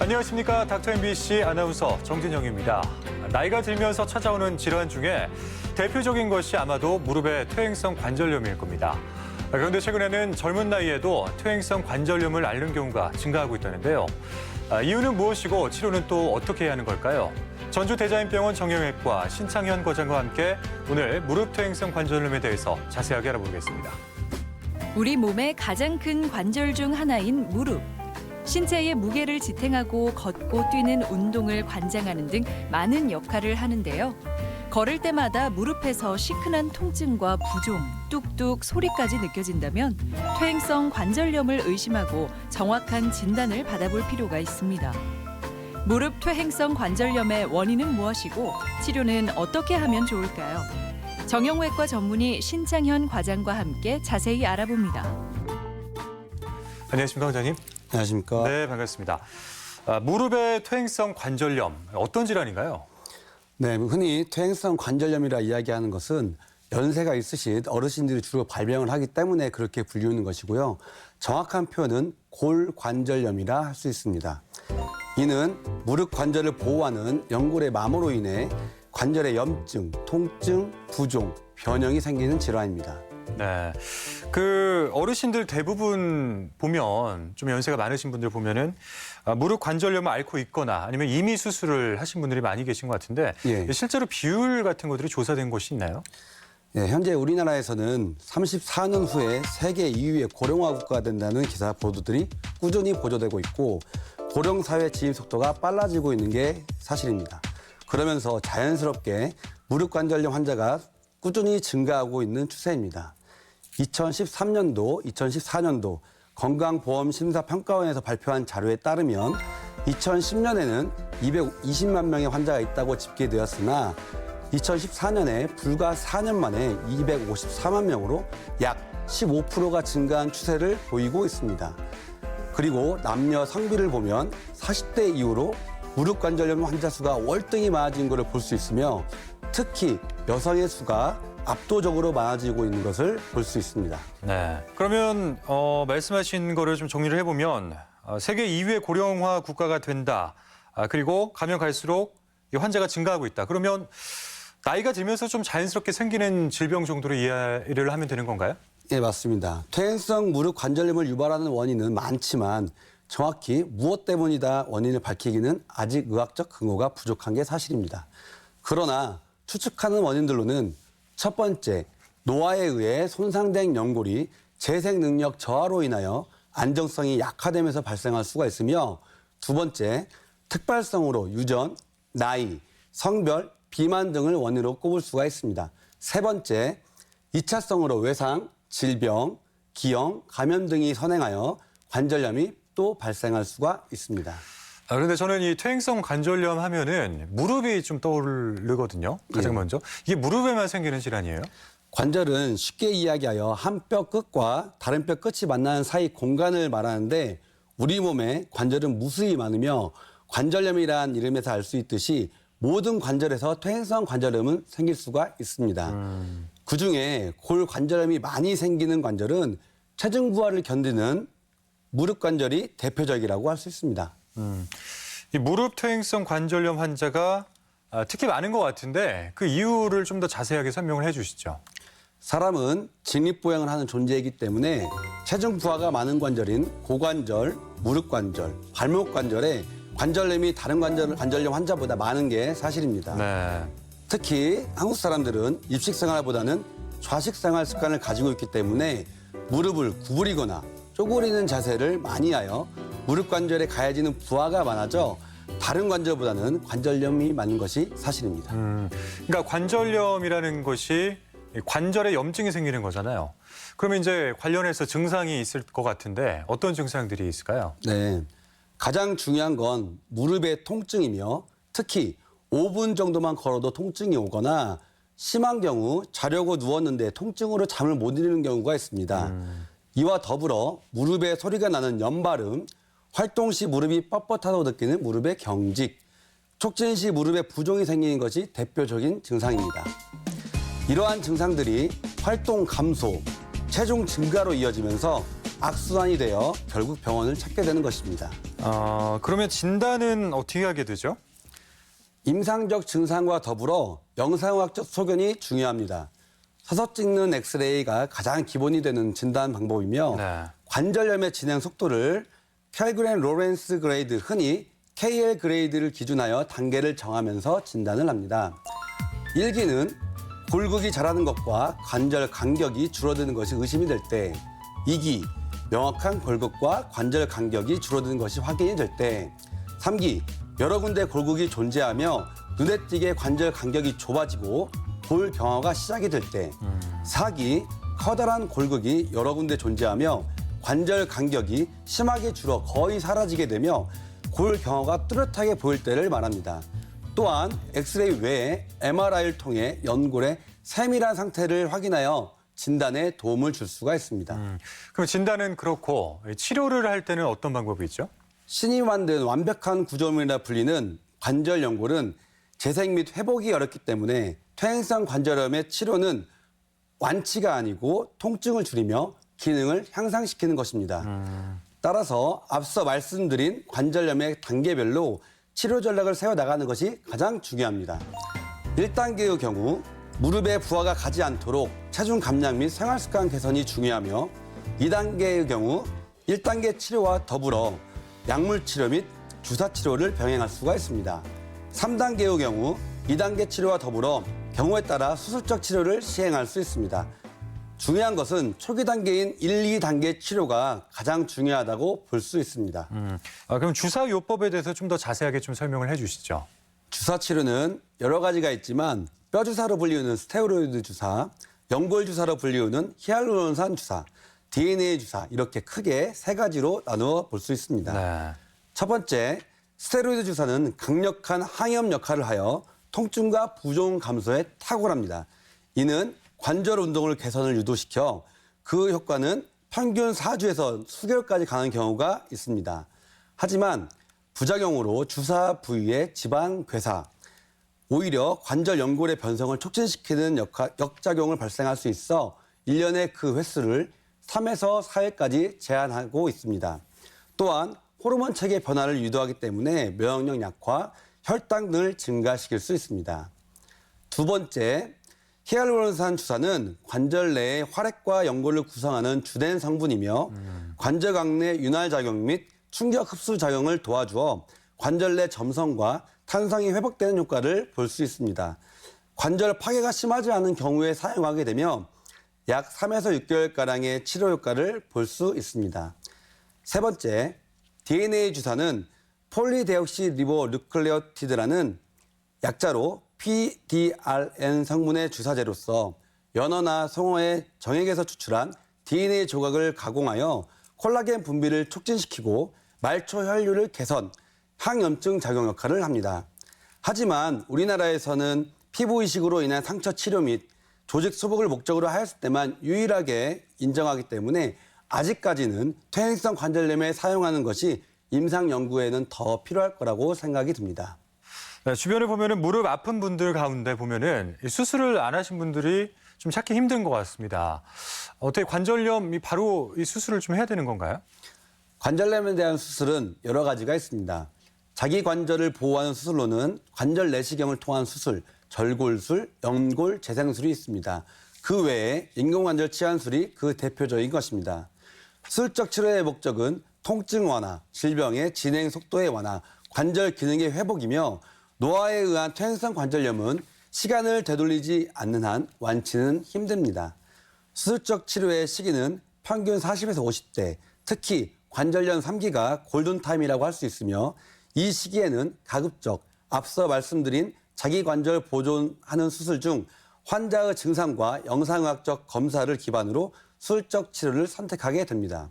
안녕하십니까. 닥터 MBC 아나운서 정진영입니다. 나이가 들면서 찾아오는 질환 중에 대표적인 것이 아마도 무릎의 퇴행성 관절염일 겁니다. 그런데 최근에는 젊은 나이에도 퇴행성 관절염을 앓는 경우가 증가하고 있다는데요. 이유는 무엇이고 치료는 또 어떻게 해야 하는 걸까요? 전주대자연병원 정형외과 신창현 과장과 함께 오늘 무릎 퇴행성 관절염에 대해서 자세하게 알아보겠습니다. 우리 몸의 가장 큰 관절 중 하나인 무릎. 신체의 무게를 지탱하고 걷고 뛰는 운동을 관장하는 등 많은 역할을 하는데요. 걸을 때마다 무릎에서 시큰한 통증과 부종, 뚝뚝 소리까지 느껴진다면 퇴행성 관절염을 의심하고 정확한 진단을 받아볼 필요가 있습니다. 무릎 퇴행성 관절염의 원인은 무엇이고 치료는 어떻게 하면 좋을까요? 정형외과 전문의 신창현 과장과 함께 자세히 알아봅니다. 안녕하십니까, 원장님. 안녕하십니까. 네, 반갑습니다. 무릎의 퇴행성 관절염, 어떤 질환인가요? 네, 흔히 퇴행성 관절염이라 이야기하는 것은 연세가 있으신 어르신들이 주로 발병을 하기 때문에 그렇게 불리우는 것이고요. 정확한 표현은 골관절염이라 할 수 있습니다. 이는 무릎 관절을 보호하는 연골의 마모로 인해 관절의 염증, 통증, 부종, 변형이 생기는 질환입니다. 네, 어르신들 대부분 보면 좀 연세가 많으신 분들 보면은 무릎 관절염을 앓고 있거나 아니면 이미 수술을 하신 분들이 많이 계신 것 같은데 예. 실제로 비율 같은 것들이 조사된 것이 있나요? 예, 현재 우리나라에서는 34년 후에 세계 2위의 고령화 국가가 된다는 기사 보도들이 꾸준히 보도되고 있고 고령 사회 진입 속도가 빨라지고 있는 게 사실입니다. 그러면서 자연스럽게 무릎 관절염 환자가 꾸준히 증가하고 있는 추세입니다. 2013년도, 2014년도 건강보험심사평가원에서 발표한 자료에 따르면 2010년에는 220만 명의 환자가 있다고 집계되었으나 2014년에 불과 4년 만에 254만 명으로 약 15%가 증가한 추세를 보이고 있습니다. 그리고 남녀 성비를 보면 40대 이후로 무릎 관절염 환자 수가 월등히 많아진 것을 볼 수 있으며 특히 여성의 수가 압도적으로 많아지고 있는 것을 볼 수 있습니다. 네. 그러면 말씀하신 거를 좀 정리를 해보면 세계 2위의 고령화 국가가 된다. 그리고 가면 갈수록 이 환자가 증가하고 있다. 그러면 나이가 들면서 좀 자연스럽게 생기는 질병 정도로 이해를 하면 되는 건가요? 네, 맞습니다. 퇴행성 무릎 관절염을 유발하는 원인은 많지만 정확히 무엇 때문이다 원인을 밝히기는 아직 의학적 근거가 부족한 게 사실입니다. 그러나 추측하는 원인들로는 첫 번째, 노화에 의해 손상된 연골이 재생 능력 저하로 인하여 안정성이 약화되면서 발생할 수가 있으며 두 번째, 특발성으로 유전, 나이, 성별, 비만 등을 원인으로 꼽을 수가 있습니다. 세 번째, 2차성으로 외상, 질병, 기형, 감염 등이 선행하여 관절염이 또 발생할 수가 있습니다. 그런데 저는 이 퇴행성 관절염 하면은 무릎이 좀 떠오르거든요. 가장 먼저. 이게 무릎에만 생기는 질환이에요? 관절은 쉽게 이야기하여 한 뼈 끝과 다른 뼈 끝이 만나는 사이 공간을 말하는데 우리 몸에 관절은 무수히 많으며 관절염이란 이름에서 알 수 있듯이 모든 관절에서 퇴행성 관절염은 생길 수가 있습니다. 그중에 골관절염이 많이 생기는 관절은 체중 부하를 견디는 무릎 관절이 대표적이라고 할 수 있습니다. 이 무릎 퇴행성 관절염 환자가 특히 많은 것 같은데 그 이유를 좀 더 자세하게 설명을 해 주시죠. 사람은 직립보행을 하는 존재이기 때문에 체중 부하가 많은 관절인 고관절, 무릎 관절, 발목 관절에 관절염이 다른 관절염 환자보다 많은 게 사실입니다. 네. 특히 한국 사람들은 입식 생활보다는 좌식 생활 습관을 가지고 있기 때문에 무릎을 구부리거나 쪼그리는 자세를 많이 하여 무릎 관절에 가해지는 부하가 많아져 다른 관절보다는 관절염이 많은 것이 사실입니다. 그러니까 관절염이라는 것이 관절에 염증이 생기는 거잖아요. 그러면 이제 관련해서 증상이 있을 것 같은데 어떤 증상들이 있을까요? 네, 가장 중요한 건 무릎의 통증이며 특히 5분 정도만 걸어도 통증이 오거나 심한 경우 자려고 누웠는데 통증으로 잠을 못 이루는 경우가 있습니다. 이와 더불어 무릎에 소리가 나는 연발음, 활동 시 무릎이 뻣뻣하다고 느끼는 무릎의 경직, 촉진 시 무릎에 부종이 생기는 것이 대표적인 증상입니다. 이러한 증상들이 활동 감소, 체중 증가로 이어지면서 악순환이 되어 결국 병원을 찾게 되는 것입니다. 그러면 진단은 어떻게 하게 되죠? 임상적 증상과 더불어 영상학적 소견이 중요합니다. 서서 찍는 엑스레이가 가장 기본이 되는 진단 방법이며 네. 관절염의 진행 속도를 켈그렌 로렌스 그레이드, 흔히 KL 그레이드를 기준하여 단계를 정하면서 진단을 합니다. 1기는 골극이 자라는 것과 관절 간격이 줄어드는 것이 의심이 될 때, 2기 명확한 골극과 관절 간격이 줄어드는 것이 확인이 될 때, 3기 여러 군데 골극이 존재하며 눈에 띄게 관절 간격이 좁아지고 볼 경화가 시작이 될 때, 4기 커다란 골극이 여러 군데 존재하며 관절 간격이 심하게 줄어 거의 사라지게 되며 골 경화가 뚜렷하게 보일 때를 말합니다. 또한 엑스레이 외에 MRI를 통해 연골의 세밀한 상태를 확인하여 진단에 도움을 줄 수가 있습니다. 그럼 진단은 그렇고 치료를 할 때는 어떤 방법이 있죠? 신이 만든 완벽한 구조물이라 불리는 관절 연골은 재생 및 회복이 어렵기 때문에 퇴행성 관절염의 치료는 완치가 아니고 통증을 줄이며 기능을 향상시키는 것입니다. 따라서 앞서 말씀드린 관절염의 단계별로 치료 전략을 세워나가는 것이 가장 중요합니다. 1단계의 경우 무릎에 부하가 가지 않도록 체중 감량 및 생활습관 개선이 중요하며 2단계의 경우 1단계 치료와 더불어 약물 치료 및 주사 치료를 병행할 수가 있습니다. 3단계의 경우 2단계 치료와 더불어 경우에 따라 수술적 치료를 시행할 수 있습니다. 중요한 것은 초기 단계인 1, 2단계 치료가 가장 중요하다고 볼 수 있습니다. 그럼 주사요법에 대해서 좀 더 자세하게 좀 설명을 해주시죠. 주사 치료는 여러 가지가 있지만 뼈 주사로 불리우는 스테로이드 주사, 연골 주사로 불리우는 히알루론산 주사, DNA 주사 이렇게 크게 세 가지로 나누어 볼 수 있습니다. 네. 첫 번째, 스테로이드 주사는 강력한 항염 역할을 하여 통증과 부종 감소에 탁월합니다. 이는 관절 운동을 개선을 유도시켜 그 효과는 평균 4주에서 수개월까지 가는 경우가 있습니다. 하지만 부작용으로 주사 부위의 지방 괴사, 오히려 관절 연골의 변성을 촉진시키는 역작용을 발생할 수 있어 1년에 그 횟수를 3에서 4회까지 제한하고 있습니다. 또한 호르몬 체계 변화를 유도하기 때문에 면역력 약화, 혈당 등을 증가시킬 수 있습니다. 두 번째, 히알루론산 주사는 관절 내의 활액과 연골을 구성하는 주된 성분이며 관절각 내 윤활 작용 및 충격 흡수 작용을 도와주어 관절 내 점성과 탄성이 회복되는 효과를 볼 수 있습니다. 관절 파괴가 심하지 않은 경우에 사용하게 되면 약 3에서 6개월가량의 치료 효과를 볼 수 있습니다. 세 번째, DNA 주사는 폴리데옥시리보누클레오티드라는 약자로 PDRN 성분의 주사제로서 연어나 송어의 정액에서 추출한 DNA 조각을 가공하여 콜라겐 분비를 촉진시키고 말초 혈류를 개선, 항염증 작용 역할을 합니다. 하지만 우리나라에서는 피부 이식으로 인한 상처 치료 및 조직 수복을 목적으로 하였을 때만 유일하게 인정하기 때문에 아직까지는 퇴행성 관절염에 사용하는 것이 임상 연구에는 더 필요할 거라고 생각이 듭니다. 네, 주변에 보면은 무릎 아픈 분들 가운데 보면은 이 수술을 안 하신 분들이 좀 찾기 힘든 것 같습니다. 어떻게 관절염이 바로 이 수술을 좀 해야 되는 건가요? 관절염에 대한 수술은 여러 가지가 있습니다. 자기 관절을 보호하는 수술로는 관절 내시경을 통한 수술, 절골술, 연골 재생술이 있습니다. 그 외에 인공관절 치환술이 그 대표적인 것입니다. 수술적 치료의 목적은 통증 완화, 질병의 진행 속도의 완화, 관절 기능의 회복이며 노화에 의한 퇴행성 관절염은 시간을 되돌리지 않는 한 완치는 힘듭니다. 수술적 치료의 시기는 평균 40에서 50대, 특히 관절염 3기가 골든타임이라고 할 수 있으며 이 시기에는 가급적 앞서 말씀드린 자기 관절 보존하는 수술 중 환자의 증상과 영상의학적 검사를 기반으로 수술적 치료를 선택하게 됩니다.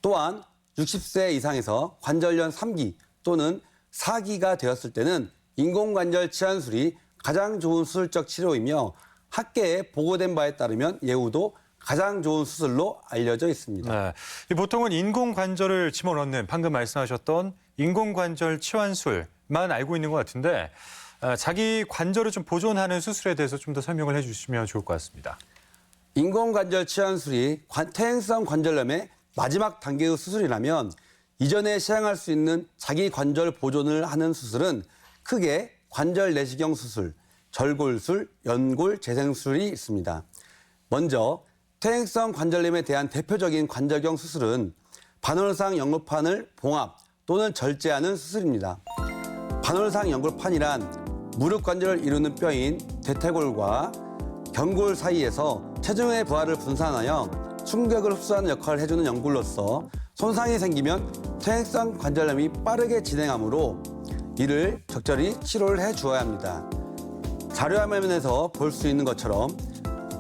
또한 60세 이상에서 관절염 3기 또는 4기가 되었을 때는 인공관절 치환술이 가장 좋은 수술적 치료이며 학계에 보고된 바에 따르면 예후도 가장 좋은 수술로 알려져 있습니다. 네, 보통은 인공관절을 집어넣는 방금 말씀하셨던 인공관절 치환술만 알고 있는 것 같은데 자기 관절을 좀 보존하는 수술에 대해서 좀 더 설명을 해주시면 좋을 것 같습니다. 인공관절 치환술이 퇴행성 관절염의 마지막 단계의 수술이라면 이전에 시행할 수 있는 자기 관절 보존을 하는 수술은 크게 관절 내시경 수술, 절골술, 연골 재생술이 있습니다. 먼저 퇴행성 관절염에 대한 대표적인 관절경 수술은 반월상 연골판을 봉합 또는 절제하는 수술입니다. 반월상 연골판이란 무릎 관절을 이루는 뼈인 대퇴골과 경골 사이에서 체중의 부하를 분산하여 충격을 흡수하는 역할을 해주는 연골로서 손상이 생기면 퇴행성 관절염이 빠르게 진행하므로 이를 적절히 치료를 해주어야 합니다. 자료화면에서 볼 수 있는 것처럼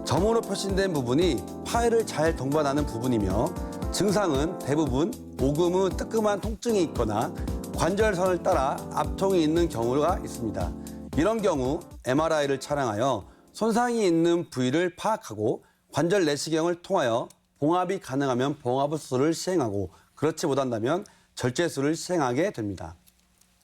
점으로 표시된 부분이 파열을 잘 동반하는 부분이며 증상은 대부분 오금 후 뜨끔한 통증이 있거나 관절선을 따라 압통이 있는 경우가 있습니다. 이런 경우 MRI를 촬영하여 손상이 있는 부위를 파악하고 관절 내시경을 통하여 봉합이 가능하면 봉합 수술을 시행하고 그렇지 못한다면 절제술을 시행하게 됩니다.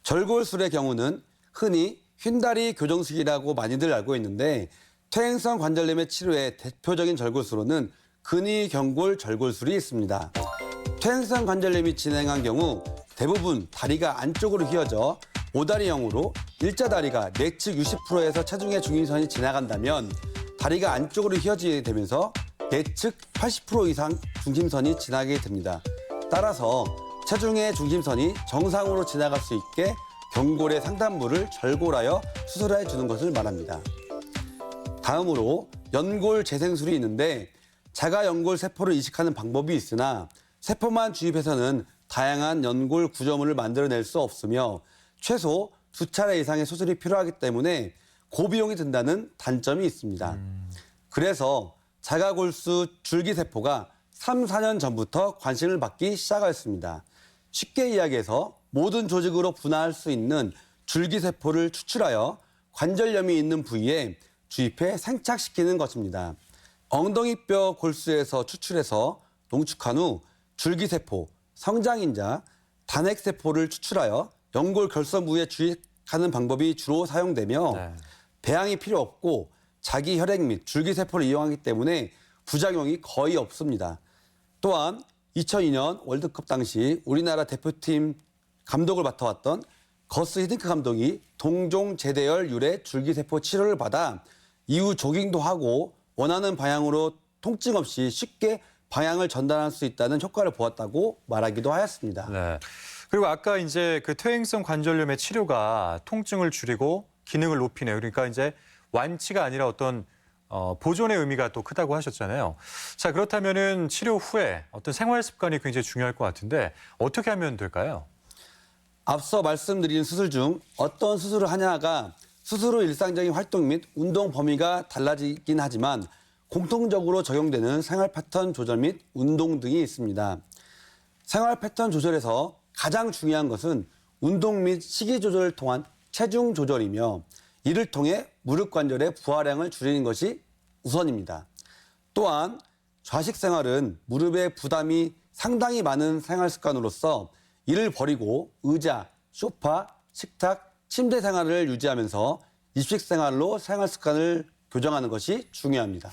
절골술의 경우는 흔히 휜다리 교정술이라고 많이들 알고 있는데 퇴행성 관절염의 치료의 대표적인 절골술로는 근위경골 절골술이 있습니다. 퇴행성 관절염이 진행한 경우 대부분 다리가 안쪽으로 휘어져 오다리형으로 일자다리가 내측 60%에서 체중의 중심선이 지나간다면 다리가 안쪽으로 휘어지게 되면서 내측 80% 이상 중심선이 지나게 됩니다. 따라서 체중의 중심선이 정상으로 지나갈 수 있게 경골의 상단부를 절골하여 수술해 주는 것을 말합니다. 다음으로 연골 재생술이 있는데 자가 연골 세포를 이식하는 방법이 있으나 세포만 주입해서는 다양한 연골 구조물을 만들어낼 수 없으며 최소 2차례 이상의 수술이 필요하기 때문에 고비용이 든다는 단점이 있습니다. 그래서 자가골수 줄기세포가 3, 4년 전부터 관심을 받기 시작하였습니다. 쉽게 이야기해서 모든 조직으로 분화할 수 있는 줄기세포를 추출하여 관절염이 있는 부위에 주입해 생착시키는 것입니다. 엉덩이뼈 골수에서 추출해서 농축한 후 줄기세포, 성장인자, 단핵세포를 추출하여 연골 결선 부위에 주입하는 방법이 주로 사용되며 배양이 필요 없고 자기 혈액 및 줄기세포를 이용하기 때문에 부작용이 거의 없습니다. 또한 2002년 월드컵 당시 우리나라 대표팀 감독을 맡아왔던 거스 히딩크 감독이 동종 제대열 유래 줄기세포 치료를 받아 이후 조깅도 하고 원하는 방향으로 통증 없이 쉽게 방향을 전달할 수 있다는 효과를 보았다고 말하기도 하였습니다. 네. 그리고 아까 이제 그 퇴행성 관절염의 치료가 통증을 줄이고 기능을 높이네요. 그러니까 이제 완치가 아니라 어떤 보존의 의미가 또 크다고 하셨잖아요. 자, 그렇다면은 치료 후에 어떤 생활 습관이 굉장히 중요할 것 같은데 어떻게 하면 될까요? 앞서 말씀드린 수술 중 어떤 수술을 하냐가 수술 후 일상적인 활동 및 운동 범위가 달라지긴 하지만 공통적으로 적용되는 생활 패턴 조절 및 운동 등이 있습니다. 생활 패턴 조절에서 가장 중요한 것은 운동 및 식이 조절을 통한 체중 조절이며 이를 통해 무릎 관절의 부하량을 줄이는 것이 우선입니다. 또한 좌식 생활은 무릎의 부담이 상당히 많은 생활 습관으로서 이를 버리고 의자, 소파, 식탁, 침대 생활을 유지하면서 입식 생활로 생활 습관을 교정하는 것이 중요합니다.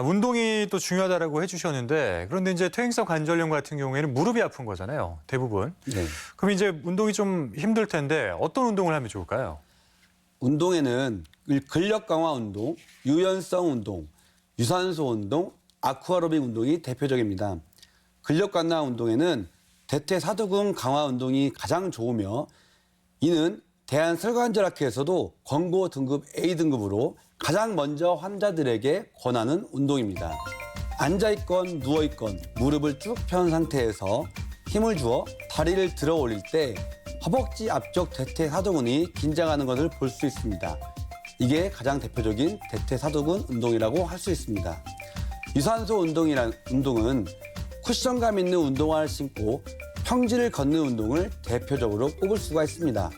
운동이 또 중요하다고 해주셨는데 그런데 이제 퇴행성 관절염 같은 경우에는 무릎이 아픈 거잖아요. 대부분. 네. 그럼 이제 운동이 좀 힘들 텐데 어떤 운동을 하면 좋을까요? 운동에는 근력 강화 운동, 유연성 운동, 유산소 운동, 아쿠아로빅 운동이 대표적입니다. 근력 강화 운동에는 대퇴사두근 강화 운동이 가장 좋으며 이는 대한설관절학회에서도 권고 등급 A등급으로 가장 먼저 환자들에게 권하는 운동입니다. 앉아있건 누워있건 무릎을 쭉 편 상태에서 힘을 주어 다리를 들어 올릴 때 허벅지 앞쪽 대퇴사두근이 긴장하는 것을 볼 수 있습니다. 이게 가장 대표적인 대퇴사두근 운동이라고 할 수 있습니다. 유산소 운동은 쿠션감 있는 운동화를 신고 평지를 걷는 운동을 대표적으로 꼽을 수가 있습니다.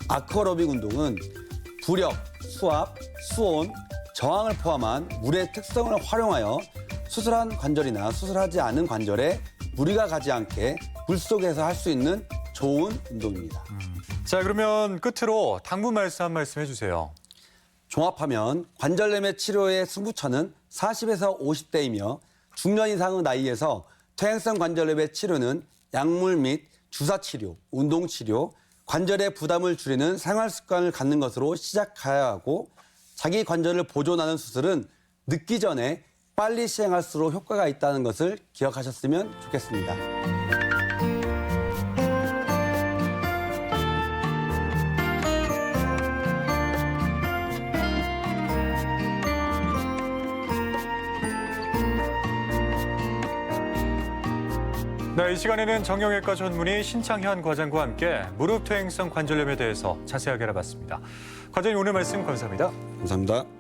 아쿠아로빅 운동은 부력, 수압, 수온, 저항을 포함한 물의 특성을 활용하여 수술한 관절이나 수술하지 않은 관절에 무리가 가지 않게 물속에서 할 수 있는 좋은 운동입니다. 자, 그러면 끝으로 당부 말씀 한 말씀 해주세요. 종합하면 관절염의 치료의 승부처는 40에서 50대이며 중년 이상의 나이에서 퇴행성 관절염의 치료는 약물 및 주사 치료, 운동 치료, 관절의 부담을 줄이는 생활 습관을 갖는 것으로 시작해야 하고 자기 관절을 보존하는 수술은 늦기 전에 빨리 시행할수록 효과가 있다는 것을 기억하셨으면 좋겠습니다. 네, 이 시간에는 정형외과 전문의 신창현 과장과 함께 무릎 퇴행성 관절염에 대해서 자세하게 알아봤습니다. 과장님 오늘 말씀 감사합니다. 감사합니다.